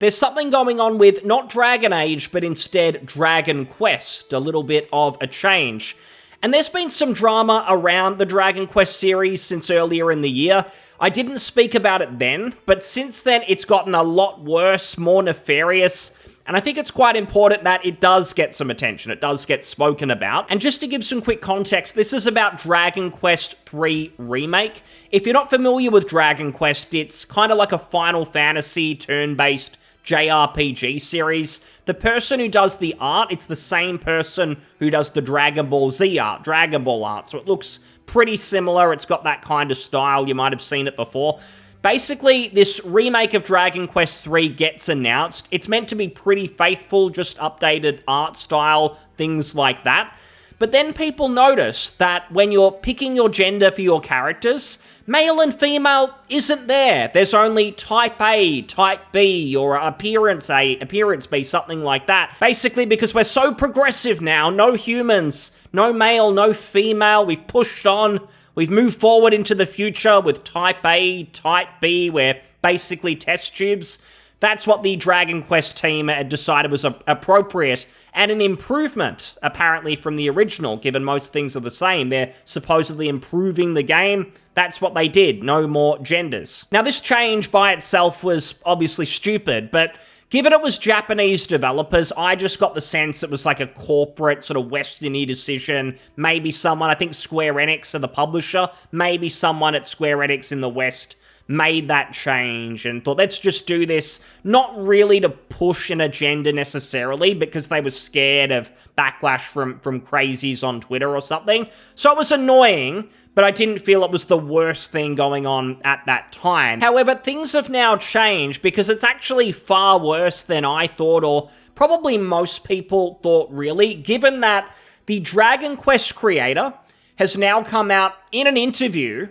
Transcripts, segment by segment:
There's something going on with not Dragon Age, but instead Dragon Quest, a little bit of a change. And there's been some drama around the Dragon Quest series since earlier in the year. I didn't speak about it then, but since then it's gotten a lot worse, more nefarious, and I think it's quite important that it does get some attention, it does get spoken about. And just to give some quick context, this is about Dragon Quest III Remake. If you're not familiar with Dragon Quest, it's kind of like a Final Fantasy turn-based JRPG series. The person who does the art, it's the same person who does the Dragon Ball Z art, Dragon Ball art, so it looks pretty similar. It's got that kind of style. You might have seen it before. Basically, this remake of Dragon Quest III gets announced. It's meant to be pretty faithful, just updated art style, things like that. But then people notice that when you're picking your gender for your characters, male and female isn't there. There's only type A, type B, or appearance A, appearance B, something like that. Basically because we're so progressive now, no humans, no male, no female, we've pushed on, we've moved forward into the future with type A, type B, we're basically test tubes. That's what the Dragon Quest team had decided was appropriate, and an improvement, apparently, from the original, given most things are the same. They're supposedly improving the game. That's what they did. No more genders. Now, this change by itself was obviously stupid, but given it was Japanese developers, I just got the sense it was like a corporate sort of Western-y decision. Maybe someone, I think Square Enix are the publisher, maybe someone at Square Enix in the West made that change and thought, let's just do this, not really to push an agenda necessarily, because they were scared of backlash from crazies on Twitter or something. So it was annoying, but I didn't feel it was the worst thing going on at that time. However, things have now changed because it's actually far worse than I thought, or probably most people thought really, given that the Dragon Quest creator has now come out in an interview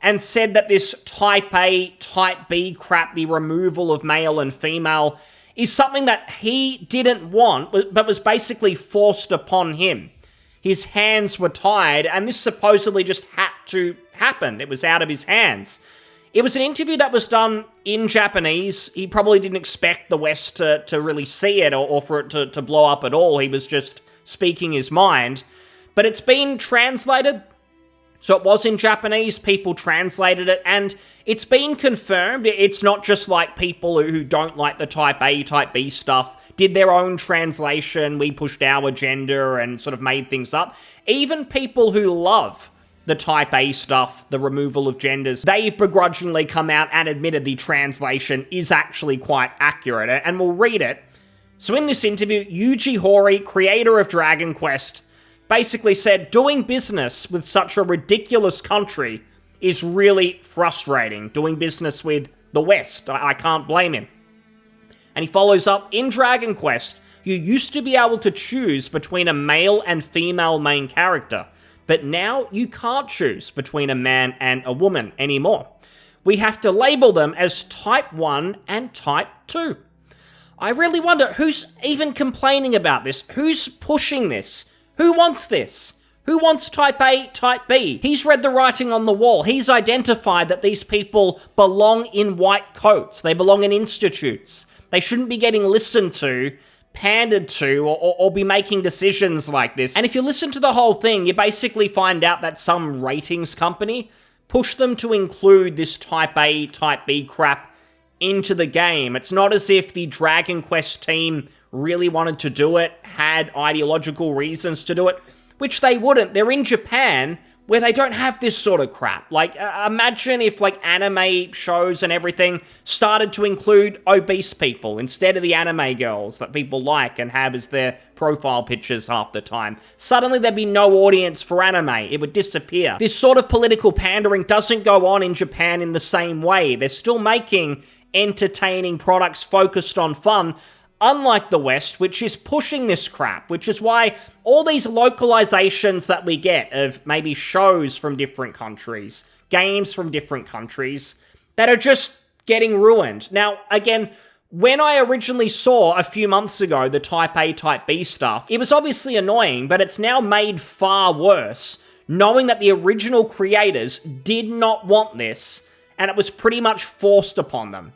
and said that this type A, type B crap, the removal of male and female, is something that he didn't want, but was basically forced upon him. His hands were tied, and this supposedly just had to happen. It was out of his hands. It was an interview that was done in Japanese. He probably didn't expect the West to really see it or for it to blow up at all. He was just speaking his mind. But it's been translated. So it was in Japanese, people translated it, and it's been confirmed. It's not just like people who don't like the type A, type B stuff did their own translation, we pushed our agenda and sort of made things up. Even people who love the type A stuff, the removal of genders, they've begrudgingly come out and admitted the translation is actually quite accurate, and we'll read it. So in this interview, Yuji Horii, creator of Dragon Quest, basically said, doing business with such a ridiculous country is really frustrating. Doing business with the West, I can't blame him. And he follows up, in Dragon Quest, you used to be able to choose between a male and female main character, but now you can't choose between a man and a woman anymore. We have to label them as Type 1 and Type 2. I really wonder, who's even complaining about this? Who's pushing this? Who wants this? Who wants Type A, Type B? He's read the writing on the wall. He's identified that these people belong in white coats. They belong in institutes. They shouldn't be getting listened to, pandered to, or be making decisions like this. And if you listen to the whole thing, you basically find out that some ratings company pushed them to include this Type A, Type B crap into the game. It's not as if the Dragon Quest team really wanted to do it, had ideological reasons to do it, which they wouldn't. They're in Japan, where they don't have this sort of crap. Like, imagine if, like, anime shows and everything started to include obese people instead of the anime girls that people like and have as their profile pictures half the time. Suddenly there'd be no audience for anime. It would disappear. This sort of political pandering doesn't go on in Japan in the same way. They're still making entertaining products focused on fun, unlike the West, which is pushing this crap, which is why all these localizations that we get of maybe shows from different countries, games from different countries, that are just getting ruined. Now, again, when I originally saw a few months ago the Type A, Type B stuff, it was obviously annoying, but it's now made far worse, knowing that the original creators did not want this, and it was pretty much forced upon them.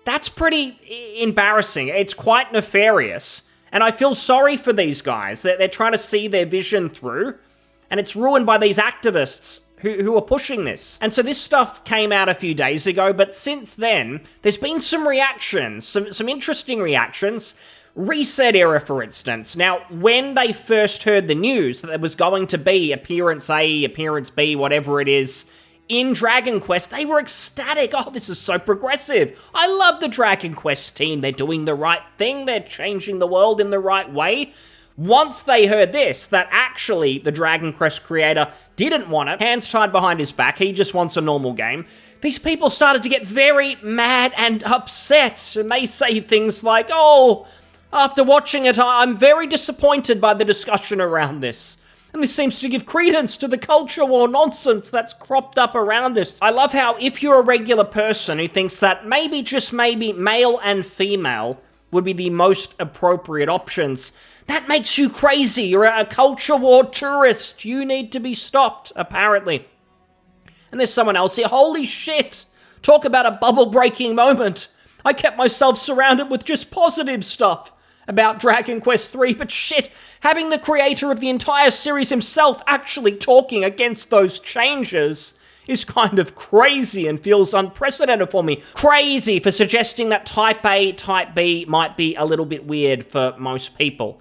That's pretty embarrassing. It's quite nefarious. And I feel sorry for these guys. They're trying to see their vision through, and it's ruined by these activists who are pushing this. And so this stuff came out a few days ago, but since then, there's been some reactions, some interesting reactions. Reset Era, for instance. Now, when they first heard the news that there was going to be Appearance A, Appearance B, whatever it is, in Dragon Quest, they were ecstatic. Oh, this is so progressive. I love the Dragon Quest team. They're doing the right thing. They're changing the world in the right way. Once they heard this, that actually the Dragon Quest creator didn't want it, hands tied behind his back, he just wants a normal game, these people started to get very mad and upset, and they say things like, oh, after watching it, I'm very disappointed by the discussion around this. And this seems to give credence to the culture war nonsense that's cropped up around this. I love how if you're a regular person who thinks that maybe, just maybe, male and female would be the most appropriate options, that makes you crazy. You're a culture war tourist. You need to be stopped, apparently. And there's someone else here. Holy shit! Talk about a bubble-breaking moment. I kept myself surrounded with just positive stuff about Dragon Quest III, but shit, having the creator of the entire series himself actually talking against those changes is kind of crazy and feels unprecedented for me. Crazy for suggesting that Type A, Type B might be a little bit weird for most people.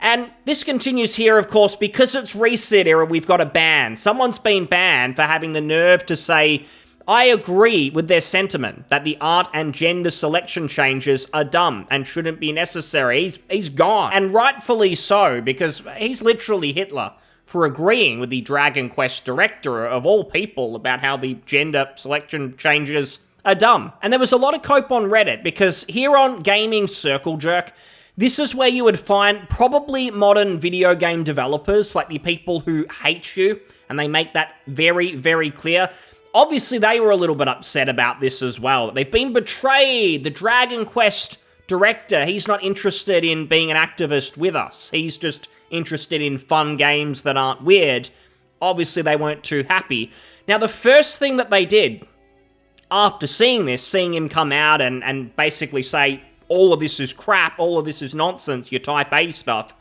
And this continues here, of course, because it's Reset Era, we've got a ban. Someone's been banned for having the nerve to say, I agree with their sentiment that the art and gender selection changes are dumb and shouldn't be necessary. He's gone. And rightfully so, because he's literally Hitler for agreeing with the Dragon Quest director of all people about how the gender selection changes are dumb. And there was a lot of cope on Reddit, because here on Gaming Circle Jerk, this is where you would find probably modern video game developers, like the people who hate you, and they make that very, very clear. Obviously, they were a little bit upset about this as well. They've been betrayed. The Dragon Quest director, he's not interested in being an activist with us. He's just interested in fun games that aren't weird. Obviously, they weren't too happy. Now, the first thing that they did after seeing this, seeing him come out and basically say, all of this is crap, all of this is nonsense, your Type A stuff,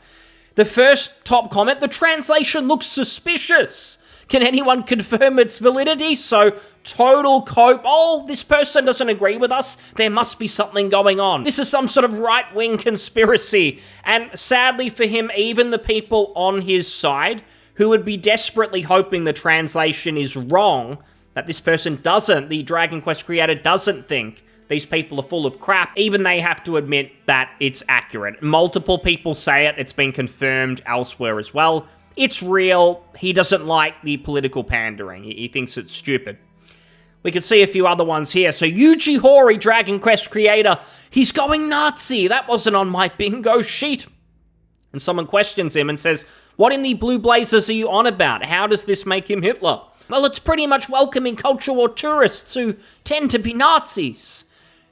the first top comment, the translation looks suspicious. Can anyone confirm its validity? So, total cope. Oh, this person doesn't agree with us. There must be something going on. This is some sort of right-wing conspiracy. And sadly for him, even the people on his side, who would be desperately hoping the translation is wrong, that this person doesn't, the Dragon Quest creator doesn't think these people are full of crap, even they have to admit that it's accurate. Multiple people say it. It's been confirmed elsewhere as well. It's real. He doesn't like the political pandering. He thinks it's stupid. We could see a few other ones here. So Yuji Horii, Dragon Quest creator, he's going Nazi. That wasn't on my bingo sheet. And someone questions him and says, what in the blue blazers are you on about? How does this make him Hitler? Well, it's pretty much welcoming culture war tourists who tend to be Nazis.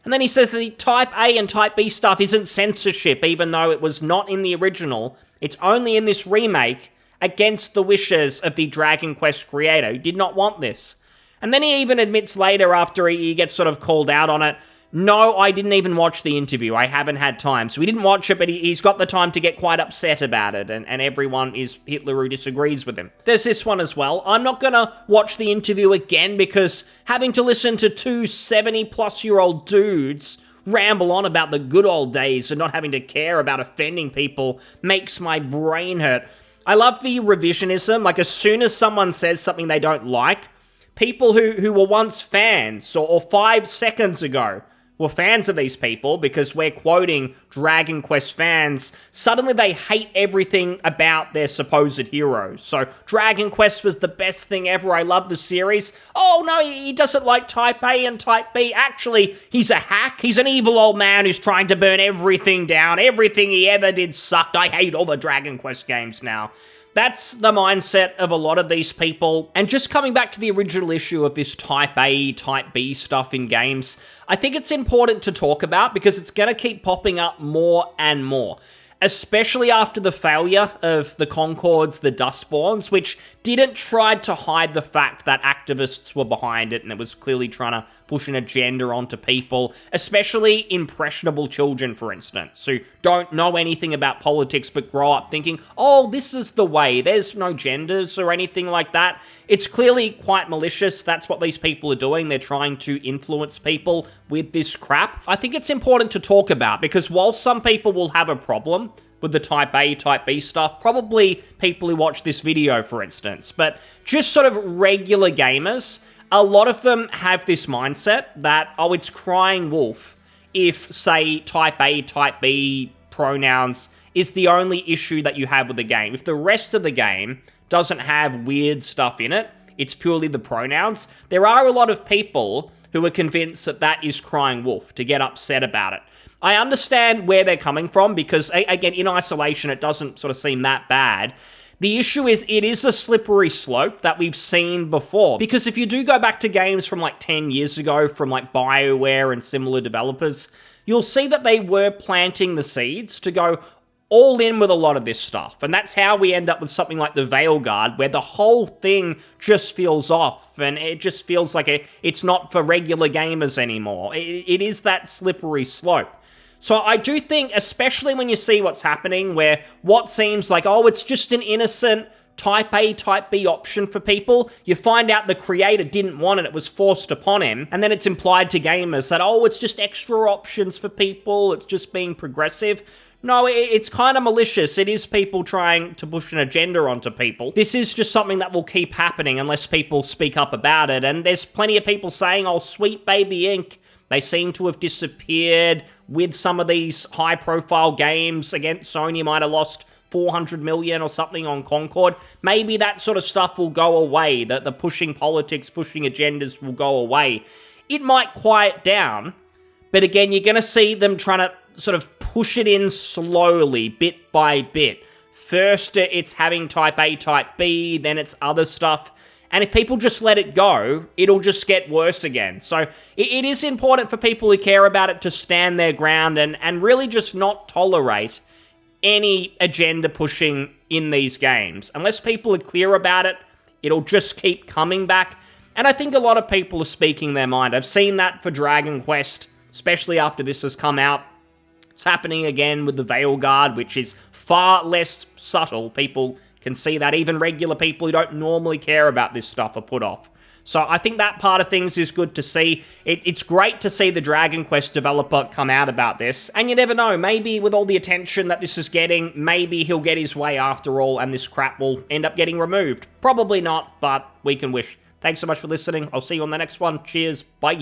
And then he says the Type A and Type B stuff isn't censorship, even though it was not in the original. It's only in this remake, against the wishes of the Dragon Quest creator, who did not want this. And then he even admits later, after he gets sort of called out on it, no, I didn't even watch the interview. I haven't had time. So he didn't watch it, but he's got the time to get quite upset about it, and everyone is Hitler who disagrees with him. There's this one as well. I'm not gonna watch the interview again, because having to listen to two 70-plus-year-old dudes ramble on about the good old days and not having to care about offending people makes my brain hurt. I love the revisionism. Like, as soon as someone says something they don't like, people who were once fans, or 5 seconds ago, were fans of these people because we're quoting Dragon Quest fans, suddenly they hate everything about their supposed heroes. So, Dragon Quest was the best thing ever, I love the series. Oh no, he doesn't like Type A and Type B. Actually, he's a hack. He's an evil old man who's trying to burn everything down. Everything he ever did sucked. I hate all the Dragon Quest games now. That's the mindset of a lot of these people. And just coming back to the original issue of this Type A, Type B stuff in games, I think it's important to talk about because it's going to keep popping up more and more. especially after the failure of the Concords, the Dustborns, which didn't try to hide the fact that activists were behind it and it was clearly trying to push an agenda onto people, especially impressionable children, for instance, who don't know anything about politics but grow up thinking, oh, this is the way, there's no genders or anything like that. It's clearly quite malicious. That's what these people are doing. They're trying to influence people with this crap. I think it's important to talk about because while some people will have a problem with the Type A, Type B stuff, probably people who watch this video, for instance, but just sort of regular gamers, a lot of them have this mindset that, oh, it's crying wolf if, say, Type A, Type B pronouns is the only issue that you have with the game. If the rest of the game doesn't have weird stuff in it, it's purely the pronouns, there are a lot of people who are convinced that that is crying wolf, to get upset about it. I understand where they're coming from because, again, in isolation, it doesn't sort of seem that bad. The issue is it is a slippery slope that we've seen before. Because if you do go back to games from like 10 years ago from like BioWare and similar developers, you'll see that they were planting the seeds to go all in with a lot of this stuff. And that's how we end up with something like the Veilguard, where the whole thing just feels off and it just feels like it's not for regular gamers anymore. It is that slippery slope. So I do think, especially when you see what's happening, where what seems like, oh, it's just an innocent Type A, Type B option for people, you find out the creator didn't want it, it was forced upon him, and then it's implied to gamers that, oh, it's just extra options for people, it's just being progressive. No, it's kind of malicious. It is people trying to push an agenda onto people. This is just something that will keep happening unless people speak up about it, and there's plenty of people saying, oh, Sweet Baby Inc., they seem to have disappeared with some of these high-profile games. Again, Sony might have lost 400 million or something on Concord. Maybe that sort of stuff will go away, that the pushing politics, pushing agendas will go away. It might quiet down, but again, you're going to see them trying to sort of push it in slowly, bit by bit. First, it's having Type A, Type B, then it's other stuff. And if people just let it go, it'll just get worse again. So it is important for people who care about it to stand their ground and really just not tolerate any agenda pushing in these games. Unless people are clear about it, it'll just keep coming back. And I think a lot of people are speaking their mind. I've seen that for Dragon Quest, especially after this has come out. It's happening again with the Veilguard, which is far less subtle. People can see that. Even regular people who don't normally care about this stuff are put off. So I think that part of things is good to see. It's great to see the Dragon Quest developer come out about this. And you never know, maybe with all the attention that this is getting, maybe he'll get his way after all and this crap will end up getting removed. Probably not, but we can wish. Thanks so much for listening. I'll see you on the next one. Cheers. Bye.